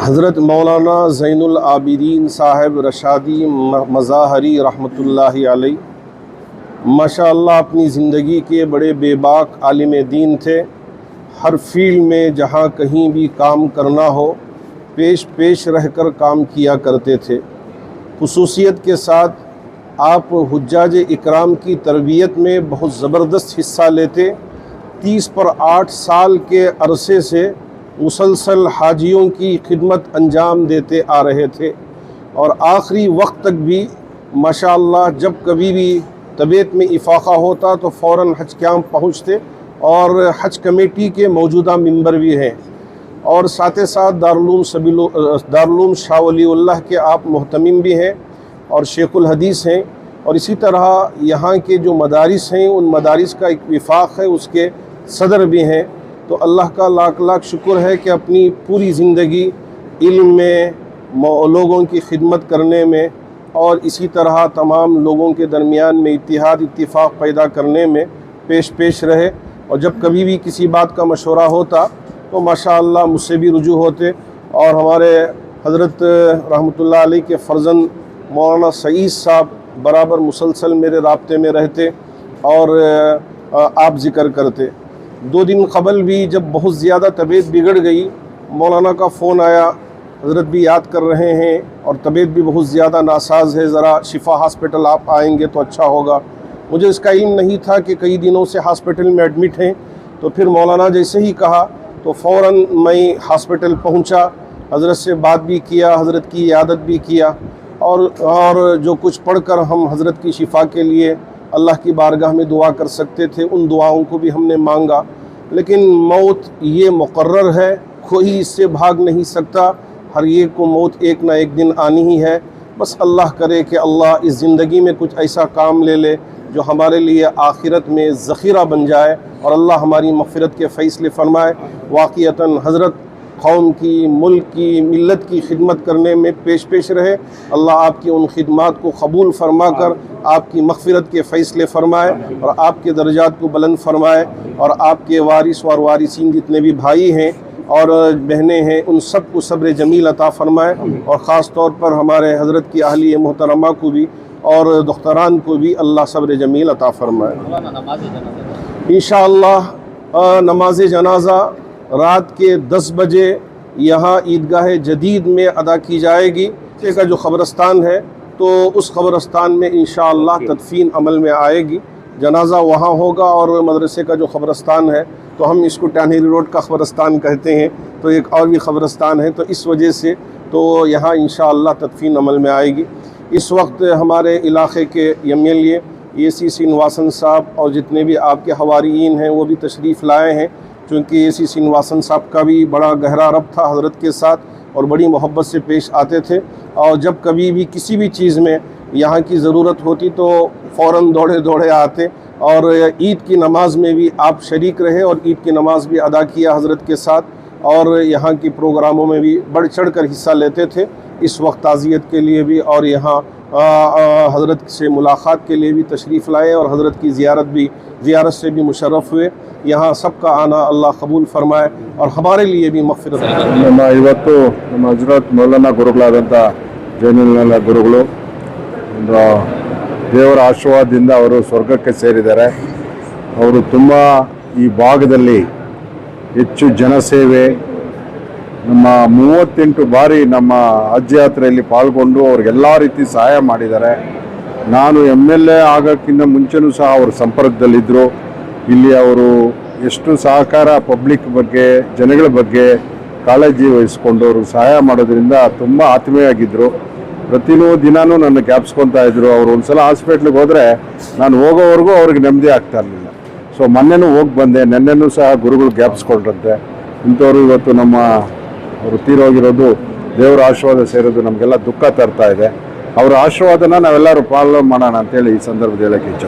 حضرت مولانا زین العابدین صاحب رشادی مظاہری رحمۃ اللہ علیہ ماشاءاللہ اپنی زندگی کے بڑے بے باک عالم دین تھے۔ ہر فیلڈ میں جہاں کہیں بھی کام کرنا ہو پیش رہ کر کام کیا کرتے تھے۔ خصوصیت کے ساتھ آپ حجاج اکرام کی تربیت میں بہت زبردست حصہ لیتے۔ 30 پر 8 سال کے عرصے سے مسلسل حاجیوں کی خدمت انجام دیتے آ رہے تھے، اور آخری وقت تک بھی ماشاءاللہ جب کبھی بھی طبیعت میں افاقہ ہوتا تو فوراً حج کیمپ پہنچتے، اور حج کمیٹی کے موجودہ ممبر بھی ہیں، اور ساتھ ساتھ دارالعلوم شاہ ولی اللہ کے آپ محتمم بھی ہیں اور شیخ الحدیث ہیں، اور اسی طرح یہاں کے جو مدارس ہیں ان مدارس کا ایک وفاق ہے، اس کے صدر بھی ہیں۔ تو اللہ کا لاکھ لاکھ شکر ہے کہ اپنی پوری زندگی علم میں، لوگوں کی خدمت کرنے میں، اور اسی طرح تمام لوگوں کے درمیان میں اتحاد اتفاق پیدا کرنے میں پیش رہے، اور جب کبھی بھی کسی بات کا مشورہ ہوتا تو ماشاءاللہ مجھ سے بھی رجوع ہوتے، اور ہمارے حضرت رحمۃ اللہ علیہ کے فرزند مولانا سعید صاحب برابر مسلسل میرے رابطے میں رہتے اور آپ ذکر کرتے۔ 2 دن قبل بھی جب بہت زیادہ طبیعت بگڑ گئی، مولانا کا فون آیا، حضرت بھی یاد کر رہے ہیں اور طبیعت بھی بہت زیادہ ناساز ہے، ذرا شفا ہاسپٹل آپ آئیں گے تو اچھا ہوگا۔ مجھے اس کا علم نہیں تھا کہ کئی دنوں سے ہاسپٹل میں ایڈمٹ ہیں، تو پھر مولانا جیسے ہی کہا تو فوراً میں ہاسپٹل پہنچا، حضرت سے بات بھی کیا، حضرت کی عیادت بھی کیا، اور جو کچھ پڑھ کر ہم حضرت کی شفا کے لیے اللہ کی بارگاہ میں دعا کر سکتے تھے ان دعاؤں کو بھی ہم نے مانگا۔ لیکن موت یہ مقرر ہے، کوئی اس سے بھاگ نہیں سکتا، ہر ایک کو موت ایک نہ ایک دن آنی ہی ہے۔ بس اللہ کرے کہ اللہ اس زندگی میں کچھ ایسا کام لے لے جو ہمارے لیے آخرت میں ذخیرہ بن جائے، اور اللہ ہماری مغفرت کے فیصلے فرمائے۔ واقعتاً حضرت قوم کی، ملک کی، ملت کی خدمت کرنے میں پیش رہے۔ اللہ آپ کی ان خدمات کو قبول فرما کر آپ کی مغفرت کے فیصلے فرمائے، اور آپ کے درجات کو بلند فرمائے، اور آپ کے وارث اور وارثین جتنے بھی بھائی ہیں اور بہنیں ہیں ان سب کو صبر جمیل عطا فرمائے، اور خاص طور پر ہمارے حضرت کی اہلیہ محترمہ کو بھی اور دختران کو بھی اللہ صبر جمیل عطا فرمائے۔ انشاءاللہ نماز جنازہ رات کے 10 بجے یہاں عیدگاہ جدید میں ادا کی جائے گی۔ کا جو قبرستان ہے تو اس قبرستان میں انشاءاللہ تدفین عمل میں آئے گی، جنازہ وہاں ہوگا، اور مدرسے کا جو قبرستان ہے تو ہم اس کو ٹانہری روڈ کا قبرستان کہتے ہیں، تو ایک اور بھی قبرستان ہے، تو اس وجہ سے تو یہاں انشاءاللہ تدفین عمل میں آئے گی۔ اس وقت ہمارے علاقے کے MLA AC سینواسن صاحب اور جتنے بھی آپ کے حواریین ہیں وہ بھی تشریف لائے ہیں، چونکہ AC سینواسن صاحب کا بھی بڑا گہرا ربط تھا حضرت کے ساتھ اور بڑی محبت سے پیش آتے تھے، اور جب کبھی بھی کسی بھی چیز میں یہاں کی ضرورت ہوتی تو فوراً دوڑے آتے، اور عید کی نماز میں بھی آپ شریک رہے اور عید کی نماز بھی ادا کیا حضرت کے ساتھ، اور یہاں کی پروگراموں میں بھی بڑھ چڑھ کر حصہ لیتے تھے۔ اس وقت تعزیت کے لیے بھی اور یہاں حضرت سے ملاقات کے لیے بھی تشریف لائے، اور حضرت کی زیارت سے بھی مشرف ہوئے۔ یہاں سب کا آنا اللہ قبول فرمائے اور ہمارے لیے بھی مغفرت۔ ಇವತ್ತು ನಮ್ಮ ಹಜರತ್ ಮೌಲಾನಾ ಗುರುಗಳಾದಂಥ ಜೈನುಲ್ಲಾ ಗುರುಗಳು ದೇವರ ಆಶೀರ್ವಾದದಿಂದ ಅವರು ಸ್ವರ್ಗಕ್ಕೆ ಸೇರಿದ್ದಾರೆ। ಅವರು ತುಂಬ ಈ ಭಾಗದಲ್ಲಿ ಹೆಚ್ಚು ಜನಸೇವೆ, ನಮ್ಮ 38 ಬಾರಿ ನಮ್ಮ ಹಜ್ ಯಾತ್ರೆಯಲ್ಲಿ ಪಾಲ್ಗೊಂಡು ಅವ್ರಿಗೆಲ್ಲ ರೀತಿ ಸಹಾಯ ಮಾಡಿದ್ದಾರೆ। ನಾನು MLA ಆಗೋಕ್ಕಿಂತ ಮುಂಚೆನೂ ಸಹ ಅವ್ರ ಸಂಪರ್ಕದಲ್ಲಿದ್ದರು। ಇಲ್ಲಿ ಅವರು ಎಷ್ಟು ಸಹಕಾರ ಪಬ್ಲಿಕ್ ಬಗ್ಗೆ, ಜನಗಳ ಬಗ್ಗೆ ಕಾಳಜಿ ವಹಿಸ್ಕೊಂಡು ಅವರು ಸಹಾಯ ಮಾಡೋದ್ರಿಂದ ತುಂಬ ಆತ್ಮೀಯವಾಗಿದ್ದರು। ದಿನಾನೂ ನನ್ನ ಜ್ಞಾಪಿಸ್ಕೊತಾ ಇದ್ದರು। ಅವರು ಒಂದು ಸಲ ಹಾಸ್ಪಿಟ್ಲಿಗೆ ಹೋದರೆ ನಾನು ಹೋಗೋವರೆಗೂ ಅವ್ರಿಗೆ ನೆಮ್ಮದಿ ಆಗ್ತಾ ಇರಲಿಲ್ಲ। ಸೊ ಮೊನ್ನೆನೂ ಹೋಗಿ ಬಂದೆ, ನೆನ್ನೆನೂ ಸಹ ಗುರುಗಳು ಜ್ಞಾಪಿಸ್ಕೊಂಡ್ರಂತೆ। ಇಂಥವ್ರು ಇವತ್ತು ಅವರು ತೀರೋಗಿರೋದು, ದೇವರ ಆಶೀರ್ವಾದ ಸೇರೋದು ನಮಗೆಲ್ಲ ದುಃಖ ತರ್ತಾ ಇದೆ। ಅವರ ಆಶೀರ್ವಾದನ ನಾವೆಲ್ಲರೂ ಪಾಲನೆ ಮಾಡೋಣ ಅಂತೇಳಿ ಈ ಸಂದರ್ಭದಲ್ಲಿ ಹೇಳಕ್ಕೆ ಇಚ್ಛೆ